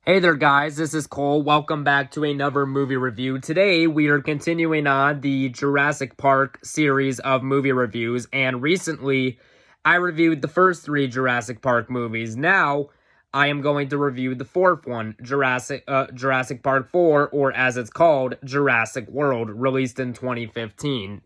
Hey there guys, this is Cole. Welcome back to another movie review. Today we are continuing on the Jurassic Park series of movie reviews, and recently I reviewed the first three Jurassic Park movies. Now I am going to review the fourth one, Jurassic Park 4, or as it's called, Jurassic World, released in 2015.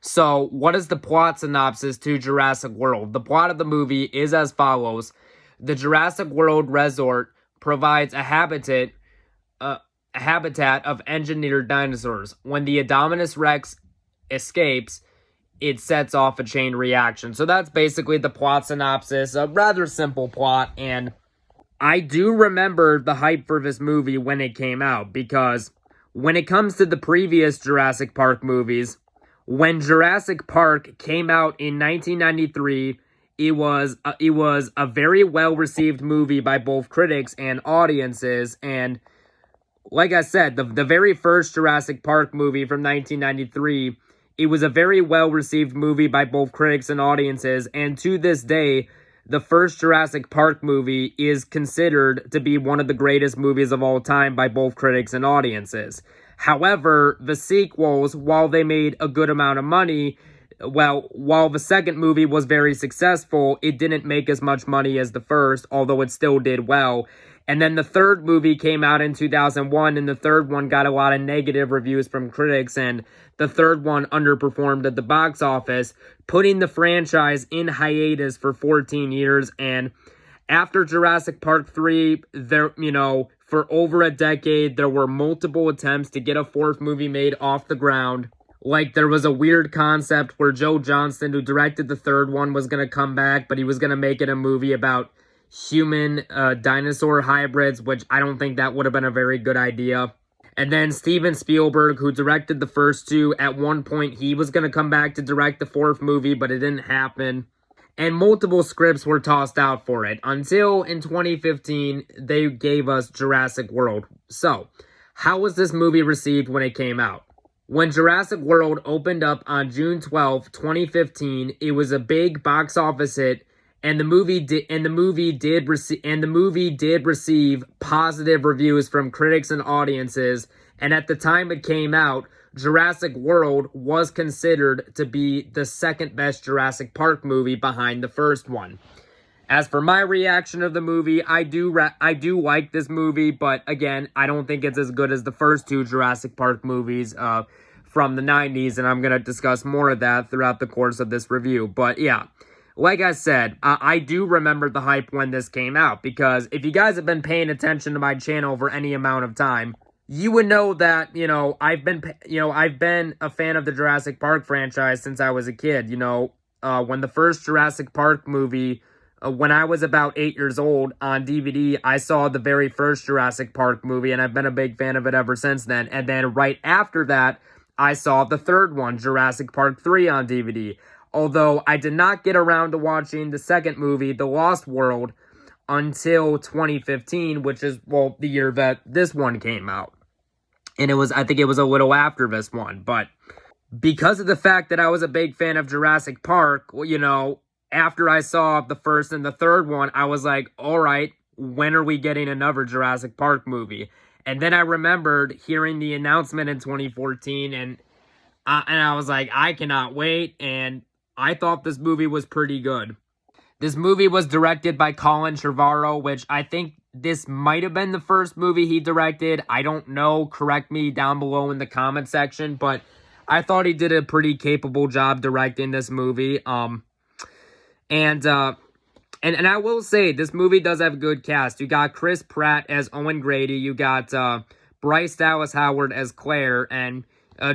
So what is the plot synopsis to Jurassic World? The plot of the movie is as follows. The Jurassic World Resort provides a habitat of engineered dinosaurs. When the Indominus Rex escapes, it sets off a chain reaction. So that's basically the plot synopsis. A rather simple plot, and I do remember the hype for this movie when it came out, because when it comes to the previous Jurassic Park movies, when Jurassic Park came out in 1993, it was a very well-received movie by both critics and audiences, and like I said, the very first Jurassic Park movie from 1993, it was a very well-received movie by both critics and audiences, and to this day, the first Jurassic Park movie is considered to be one of the greatest movies of all time by both critics and audiences. However, the sequels, while they made a good amount of money, while the second movie was very successful, it didn't make as much money as the first, although it still did well. And then the third movie came out in 2001, and the third one got a lot of negative reviews from critics, and the third one underperformed at the box office, putting the franchise in hiatus for 14 years. And after Jurassic Park 3, for over a decade, there were multiple attempts to get a fourth movie made off the ground. Like, there was a weird concept where Joe Johnston, who directed the third one, was going to come back, but he was going to make it a movie about human dinosaur hybrids, which I don't think that would have been a very good idea. And then Steven Spielberg, who directed the first two, at one point he was going to come back to direct the fourth movie, but it didn't happen. And multiple scripts were tossed out for it, until in 2015, they gave us Jurassic World. So, how was this movie received when it came out? When Jurassic World opened up on June 12, 2015, it was a big box office hit, and the movie did receive positive reviews from critics and audiences. And at the time it came out, Jurassic World was considered to be the second best Jurassic Park movie behind the first one. As for my reaction of the movie, I do like this movie, but again, I don't think it's as good as the first two Jurassic Park movies from the 90s, and I'm going to discuss more of that throughout the course of this review. But yeah, like I said, I do remember the hype when this came out, because if you guys have been paying attention to my channel for any amount of time, you would know that, I've been a fan of the Jurassic Park franchise since I was a kid. When the first Jurassic Park movie, when I was about 8 years old, on DVD, I saw the very first Jurassic Park movie, and I've been a big fan of it ever since then. And then right after that, I saw the third one, Jurassic Park 3, on DVD. Although I did not get around to watching the second movie, The Lost World, until 2015, which is, the year that this one came out. And I think it was a little after this one. But because of the fact that I was a big fan of Jurassic Park, after I saw the first and the third one, I was like, all right, when are we getting another Jurassic Park movie? And then I remembered hearing the announcement in 2014, and I was like, I cannot wait, and I thought this movie was pretty good. This movie was directed by Colin Trevorrow, which I think this might have been the first movie he directed. I don't know. Correct me down below in the comment section, but I thought he did a pretty capable job directing this movie. And I will say, this movie does have a good cast. You got Chris Pratt as Owen Grady. You got Bryce Dallas Howard as Claire, and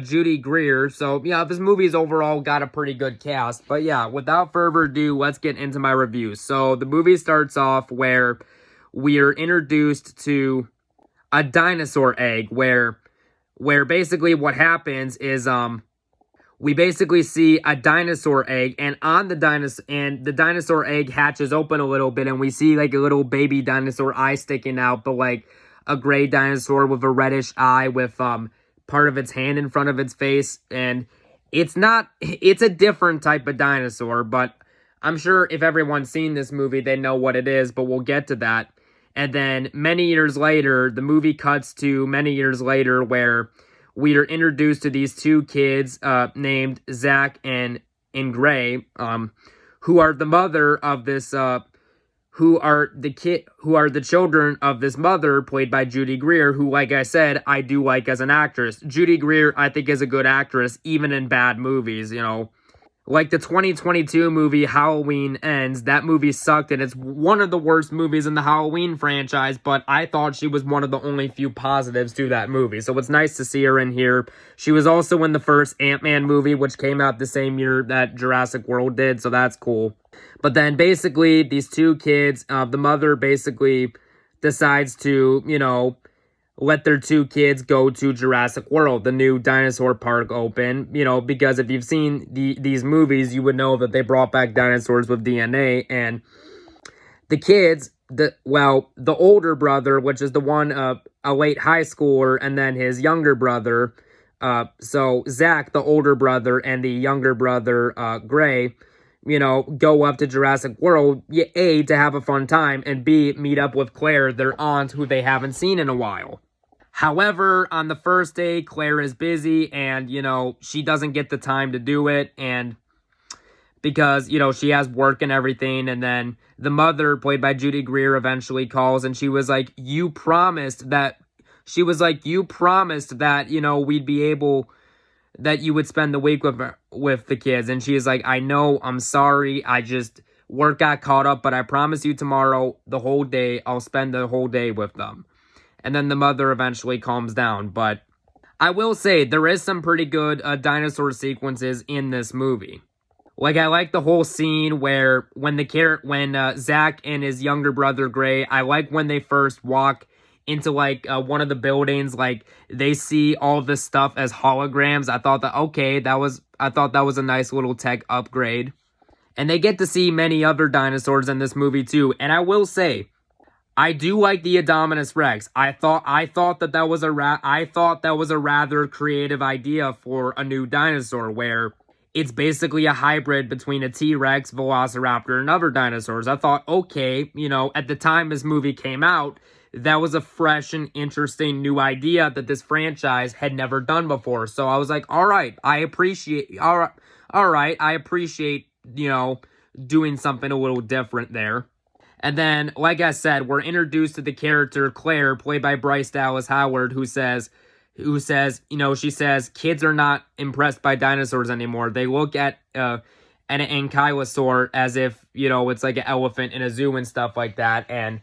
Judy Greer. So, yeah, this movie's overall got a pretty good cast. But, yeah, without further ado, let's get into my review. So, the movie starts off where we are introduced to a dinosaur egg, where basically what happens is, we basically see a dinosaur egg, and the dinosaur egg hatches open a little bit, and we see like a little baby dinosaur eye sticking out, but like a gray dinosaur with a reddish eye with part of its hand in front of its face. And it's a different type of dinosaur, but I'm sure if everyone's seen this movie, they know what it is, but we'll get to that. And then many years later, the movie cuts to many years later where we are introduced to these two kids named Zach and Gray, who are the mother of this who are the children of this mother played by Judy Greer, who, like I said, I do like as an actress. Judy Greer, I think, is a good actress, even in bad movies, you know. Like the 2022 movie Halloween Ends, that movie sucked, and it's one of the worst movies in the Halloween franchise, but I thought she was one of the only few positives to that movie, so it's nice to see her in here. She was also in the first Ant-Man movie, which came out the same year that Jurassic World did, so that's cool. But then basically, these two kids, the mother basically decides to, you know, let their two kids go to Jurassic World, the new dinosaur park open, you know, because if you've seen these movies, you would know that they brought back dinosaurs with DNA, and the kids, the older brother, which is the one, a late high schooler, and then his younger brother, so Zach, the older brother, and the younger brother, Gray, you know, go up to Jurassic World, A, to have a fun time, and B, meet up with Claire, their aunt, who they haven't seen in a while. However, on the first day, Claire is busy and, you know, she doesn't get the time to do it, and because, you know, she has work and everything, and then the mother, played by Judy Greer, eventually calls, and she was like, you promised that, you know, we'd be able, that you would spend the week with the kids, and she's like, I know, I'm sorry, work got caught up, but I promise you tomorrow, the whole day, I'll spend the whole day with them. And then the mother eventually calms down. But I will say, there is some pretty good dinosaur sequences in this movie. Like, I like the whole scene where when Zach and his younger brother Gray, I like when they first walk into, like, one of the buildings, like, they see all this stuff as holograms. I thought that was a nice little tech upgrade. And they get to see many other dinosaurs in this movie, too. And I will say, I do like the Indominus Rex. I thought that was a rather creative idea for a new dinosaur, where it's basically a hybrid between a T-Rex, Velociraptor, and other dinosaurs. I thought, okay, you know, at the time this movie came out, that was a fresh and interesting new idea that this franchise had never done before. So I was like, all right, I appreciate, you know, doing something a little different there. And then, like I said, we're introduced to the character Claire, played by Bryce Dallas Howard, who says, you know, she says, kids are not impressed by dinosaurs anymore. They look at an ankylosaur as if, you know, it's like an elephant in a zoo and stuff like that. And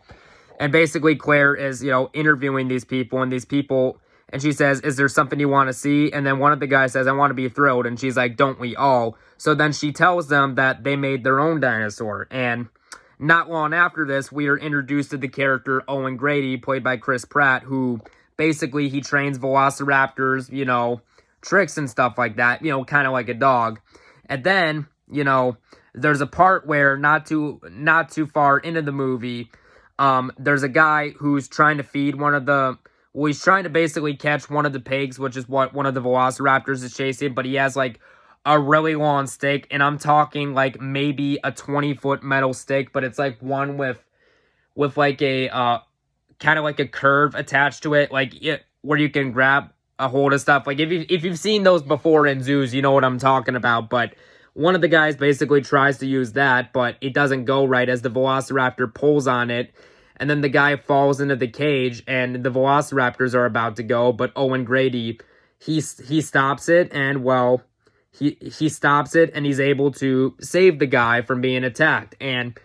basically Claire is, you know, interviewing these people, and she says, is there something you want to see? And then one of the guys says, I want to be thrilled. And she's like, don't we all? So then she tells them that they made their own dinosaur. And not long after this, we are introduced to the character Owen Grady, played by Chris Pratt, who basically he trains velociraptors, you know, tricks and stuff like that, you know, kind of like a dog. And then, you know, there's a part where not too far into the movie, there's a guy who's trying to feed he's trying to basically catch one of the pigs, which is what one of the velociraptors is chasing, but he has like a really long stick, and I'm talking like maybe a 20-foot metal stick, but it's like one with like a kind of like a curve attached to it, like where you can grab a hold of stuff. Like if you've seen those before in zoos, you know what I'm talking about. But one of the guys basically tries to use that, but it doesn't go right as the velociraptor pulls on it, and then the guy falls into the cage, and the velociraptors are about to go, but Owen Grady, he stops it, and well, he stops it, and he's able to save the guy from being attacked. And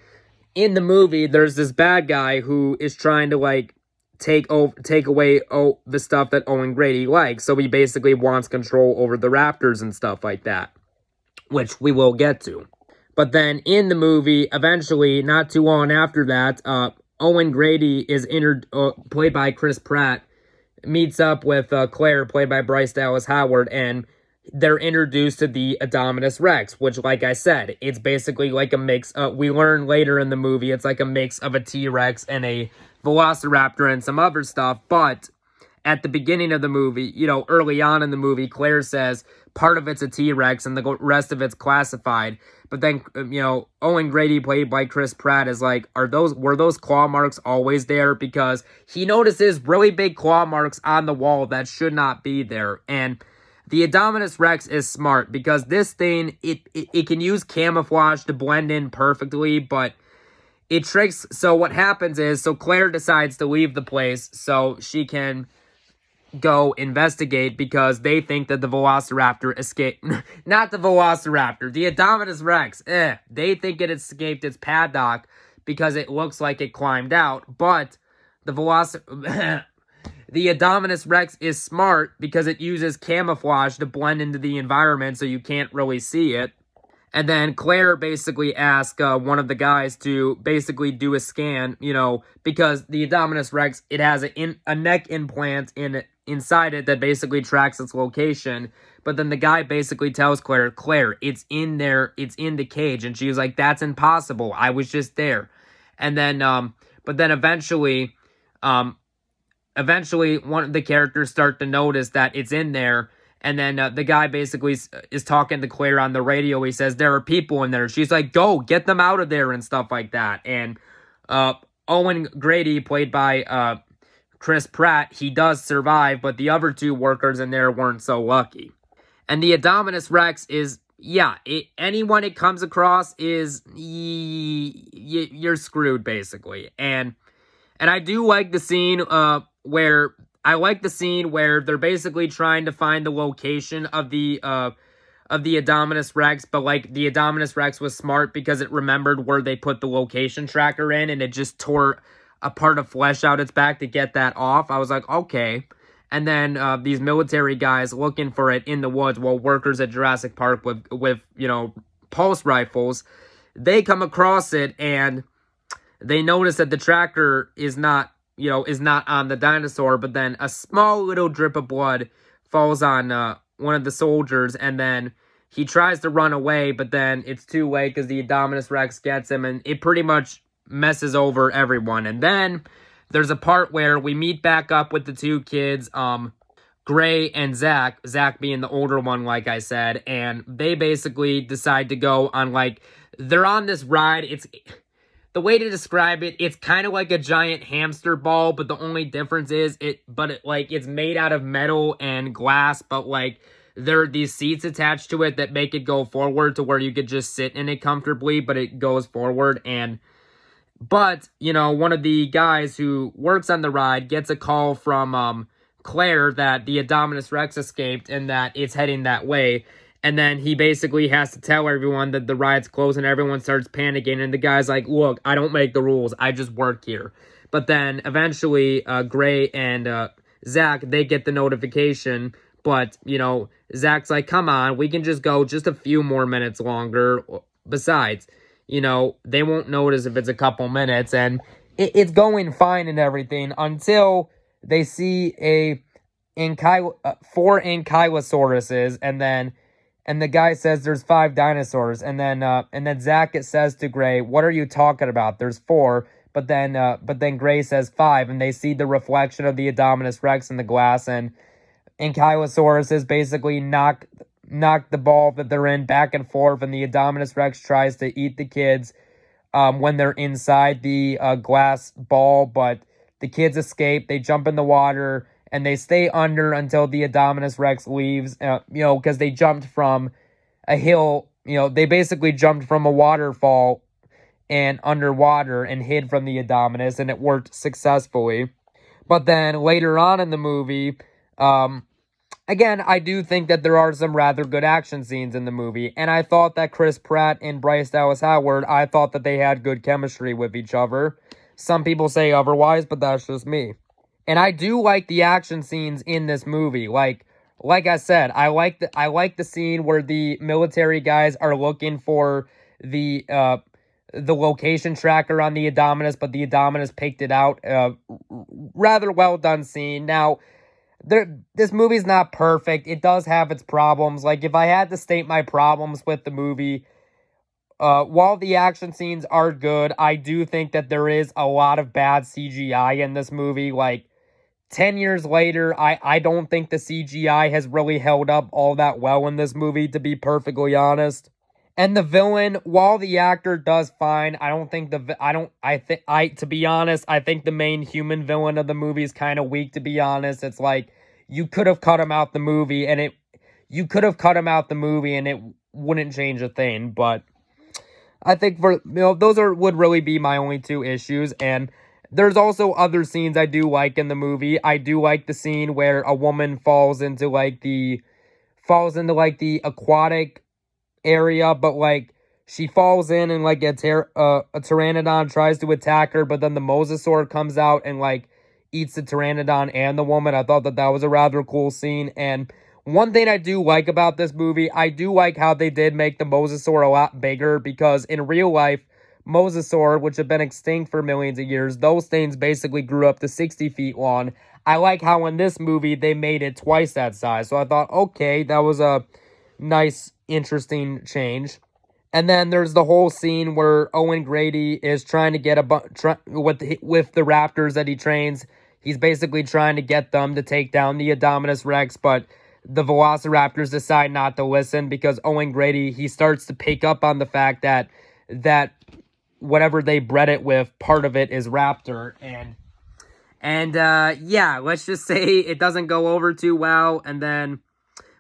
in the movie, there's this bad guy who is trying to, like, take away the stuff that Owen Grady likes. So he basically wants control over the raptors and stuff like that, which we will get to. But then in the movie, eventually, not too long after that, Owen Grady is played by Chris Pratt, meets up with Claire, played by Bryce Dallas Howard, and they're introduced to the Indominus Rex, which, like I said, it's basically like a mix. We learn later in the movie, it's like a mix of a T-Rex and a Velociraptor and some other stuff. But at the beginning of the movie, you know, early on in the movie, Claire says, part of it's a T-Rex and the rest of it's classified. But then, Owen Grady, played by Chris Pratt, is like, were those claw marks always there? Because he notices really big claw marks on the wall that should not be there. And the Indominus Rex is smart because this thing, it can use camouflage to blend in perfectly, but it tricks. So what happens is, Claire decides to leave the place so she can go investigate because they think that the Velociraptor escaped. Not the Velociraptor, the Indominus Rex. They think it escaped its paddock because it looks like it climbed out. But the the Indominus Rex is smart because it uses camouflage to blend into the environment so you can't really see it. And then Claire basically asked one of the guys to basically do a scan, because the Indominus Rex, it has a neck implant inside it that basically tracks its location. But then the guy basically tells Claire, it's in there, it's in the cage. And she was like, that's impossible. I was just there. And then, but then eventually one of the characters start to notice that it's in there. And then the guy basically is talking to Claire on the radio. He says, there are people in there. She's like, go, get them out of there and stuff like that. And Owen Grady, played by Chris Pratt, he does survive, but the other two workers in there weren't so lucky. And the Indominus Rex is, anyone it comes across is, you're screwed, basically. And I do like the scene where they're basically trying to find the location of the Indominus Rex, but like the Indominus Rex was smart because it remembered where they put the location tracker in, and it just tore a part of flesh out its back to get that off. I was like, okay. And then these military guys looking for it in the woods, while workers at Jurassic Park with pulse rifles, they come across it and they notice that the tracker is not on the dinosaur, but then a small little drip of blood falls on one of the soldiers, and then he tries to run away, but then it's too late because the Indominus Rex gets him, and it pretty much messes over everyone. And then there's a part where we meet back up with the two kids, Gray and Zach being the older one, like I said, and they basically decide to go on, they're on this ride. The way to describe it, it's kind of like a giant hamster ball, but the only difference is it's made out of metal and glass, but there are these seats attached to it that make it go forward to where you could just sit in it comfortably, but it goes forward. But one of the guys who works on the ride gets a call from Claire that the Indominus Rex escaped and that it's heading that way. And then he basically has to tell everyone that the ride's closed, and everyone starts panicking. And the guy's like, look, I don't make the rules. I just work here. But then eventually Gray and Zach, they get the notification. But, Zach's like, come on, we can just go just a few more minutes longer. Besides, they won't notice if it's a couple minutes. And it's going fine and everything until they see 4 ankylosauruses, and the guy says there's 5 dinosaurs, and then Zach says to Gray, "What are you talking about? There's 4." But then Gray says 5, and they see the reflection of the Indominus Rex in the glass, and ankylosauruses basically knock the ball that they're in back and forth, and the Indominus Rex tries to eat the kids when they're inside the glass ball, but the kids escape. They jump in the water, and they stay under until the Indominus Rex leaves, because they jumped from a hill. They basically jumped from a waterfall and underwater and hid from the Indominus, and it worked successfully. But then later on in the movie, again, I do think that there are some rather good action scenes in the movie, and I thought that Chris Pratt and Bryce Dallas Howard, I thought that they had good chemistry with each other. Some people say otherwise, but that's just me. And I do like the action scenes in this movie. Like I said, I like the scene where the military guys are looking for the location tracker on the Indominus, but the Indominus picked it out. Rather well done scene. Now, this movie's not perfect. It does have its problems. If I had to state my problems with the movie, while the action scenes are good, I do think that there is a lot of bad CGI in this movie. 10 years later, I don't think the CGI has really held up all that well in this movie, to be perfectly honest. And the villain, while the actor does fine, I don't think to be honest, I think the main human villain of the movie is kind of weak, to be honest. It's like, you could have cut him out the movie, and it wouldn't change a thing, but I think those would really be my only two issues. And there's also other scenes I do like in the movie. I do like the scene where a woman falls into like the aquatic area, but like she falls in and like a pteranodon tries to attack her, but then the mosasaur comes out and like eats the pteranodon and the woman. I thought that was a rather cool scene. And one thing I do like about this movie, I do like how they did make the mosasaur a lot bigger, because in real life, mosasaur, which have been extinct for millions of years, those things basically grew up to 60 feet long. I like how in this movie they made it twice that size. So I thought, okay, that was a nice, interesting change. And then there's the whole scene where Owen Grady is trying to get with the raptors that he trains. He's basically trying to get them to take down the Indominus Rex, but the velociraptors decide not to listen, because Owen Grady, he starts to pick up on the fact that whatever they bred it with, part of it is raptor. And yeah, let's just say it doesn't go over too well. And then,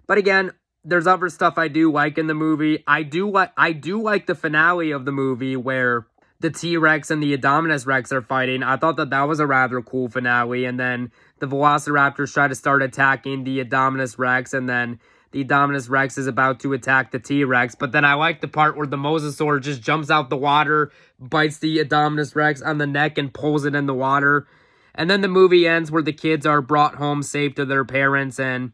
but again, there's other stuff I do like in the movie. I do like the finale of the movie where the T-Rex and the Indominus Rex are fighting. I thought that was a rather cool finale. And then the Velociraptors try to start attacking the Indominus Rex, and then the Indominus Rex is about to attack the T-Rex. But then I like the part where the Mosasaur just jumps out the water, bites the Indominus Rex on the neck, and pulls it in the water. And then the movie ends where the kids are brought home safe to their parents, and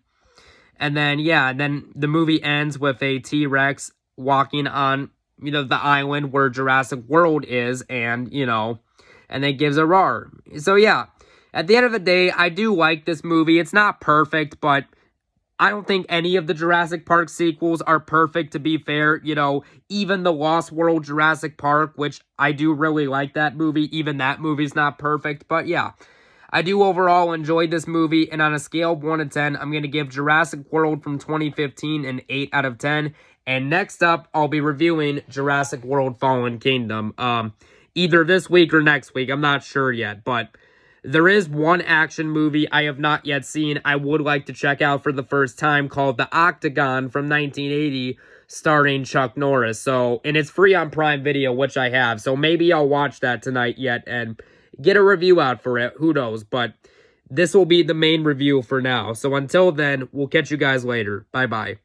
then the movie ends with a T-Rex walking on, the island where Jurassic World is, and it gives a roar. So yeah, at the end of the day, I do like this movie. It's not perfect, but I don't think any of the Jurassic Park sequels are perfect, to be fair. Even the Lost World Jurassic Park, which I do really like that movie, even that movie's not perfect. But yeah, I do overall enjoy this movie, and on a scale of 1 to 10, I'm going to give Jurassic World from 2015 an 8 out of 10. And next up, I'll be reviewing Jurassic World Fallen Kingdom, either this week or next week. I'm not sure yet, but there is one action movie I have not yet seen I would like to check out for the first time, called The Octagon from 1980, starring Chuck Norris. And it's free on Prime Video, which I have, so maybe I'll watch that tonight yet and get a review out for it. Who knows? But this will be the main review for now. So until then, we'll catch you guys later. Bye-bye.